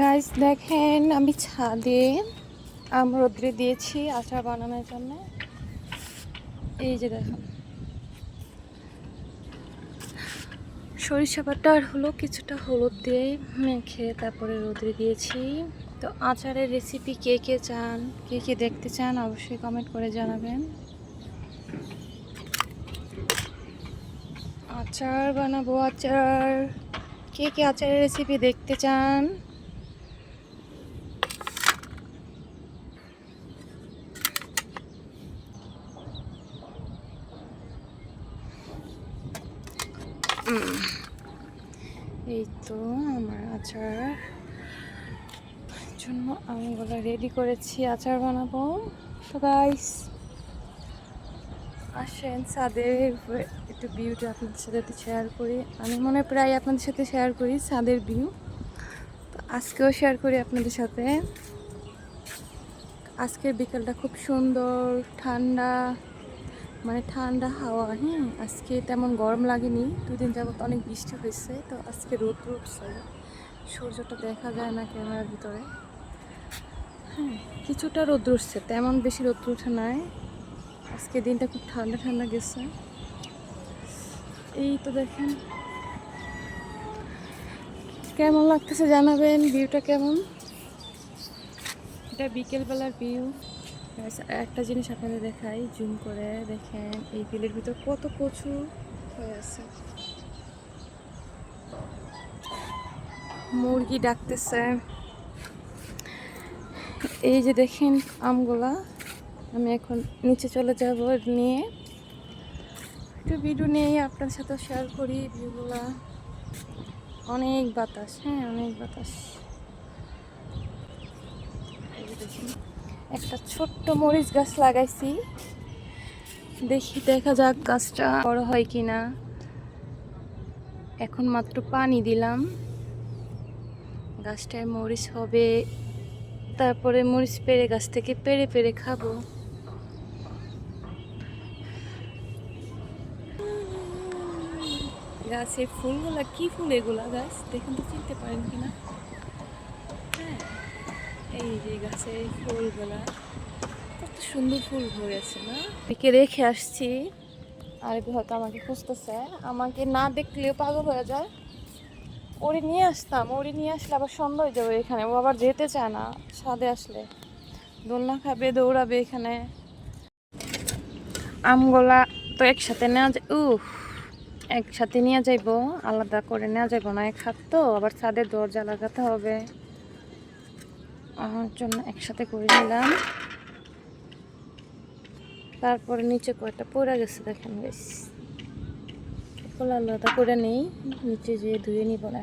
Guys দেখেন আমি ছাদে আম রোদ্রে দিয়েছি আচার বানানোর জন্য। এই যে দেখুন সরিষা বাটা আর হলো কিছুটা হলুদ দিয়ে মেখে তারপরে রোদ্রে দিয়েছি। তো আচারের রেসিপি কে কে চান, কে কে দেখতে চান অবশ্যই কমেন্ট করে জানাবেন। আচার বানাবো আচার, কে কে আচারের রেসিপি দেখতে চান। এই তো আমার আচার জন্য আমগুলো রেডি করেছি, আচার বানাবো। তো গাইস আসেন ছাদের একটু ভিউটা আপনাদের সাথে শেয়ার করি। আমি মনে হয় প্রায় আপনাদের সাথে শেয়ার করি ছাদের ভিউ, তো আজকেও শেয়ার করি আপনাদের সাথে। আজকের বিকেলটা খুব সুন্দর, ঠান্ডা, মানে ঠান্ডা হাওয়া। হ্যাঁ, আজকে তেমন গরম লাগেনি, দুদিন যাবত অনেক বৃষ্টি হয়েছে। তো আজকে রোদ উঠছে, সূর্যটা দেখা যায় না ক্যামেরার ভিতরে। হ্যাঁ, কিছুটা রোদ উঠছে, তেমন বেশি রোদ উঠে নাই। আজকে দিনটা খুব ঠান্ডা ঠান্ডা গেছে। এই তো দেখেন কেমন লাগতেছে জানাবেন, ভিউটা কেমন। এটা বিকেলবেলার ভিউ। একটা জিনিস আপনাদের দেখাই, জুম করে দেখেন এই বিলের ভিতর কত কচু হয়ে আছে। মুরগি ডাকতেছে। এই যে দেখেন আমগুলা, আমি এখন নিচে চলে যাব নিয়ে, একটু ভিডিও নিয়ে আপনার সাথে শেয়ার করি ভিউগুলা। অনেক বাতাস, হ্যাঁ অনেক বাতাস। এই যে দেখেন একটা ছোট্ট মরিচ গাছ লাগাইছি, দেখি দেখা যাক গাছটা বড় হয় কিনা। এখন মাত্র পানি দিলাম, গাছটায় মরিচ হবে, তারপরে মরিচ পেড়ে গাছ থেকে পেড়ে পেড়ে খাবো। গাছের ফুলগুলা কি ফুল এগুলা, গাছ দেখুন তো চিনতে পারেন কিনা। হ্যাঁ, এই যে গাছের ফুলগুলা কত সুন্দর ফুল হয়েছে না। একে রেখে আসছি, আর হয়তো আমাকে খুঁজতেছে, আমাকে না দেখলেও পাগল হয়ে যায়। ওরে নিয়ে আসতাম, ওরে নিয়ে আসলে আবার সন্ধ্যা হয়ে যাবে এখানে, ও আবার যেতে চায় না ছাদে আসলে, দোলনা খাবে দৌড়াবে এখানে। আমগুলা তো একসাথে নেওয়া যায়, একসাথে নিয়ে যাইব, আলাদা করে নেওয়া যাইব না, এক হাত তো আবার ছাদের দরজা লাগাতে হবে, আমার জন্য একসাথে করে নিলাম। তারপরে নিচে কয়টা পড়ে গেছে দেখেন বেশ, আলাদা করে নেই, নিচে যেয়ে ধুয়ে নিব না।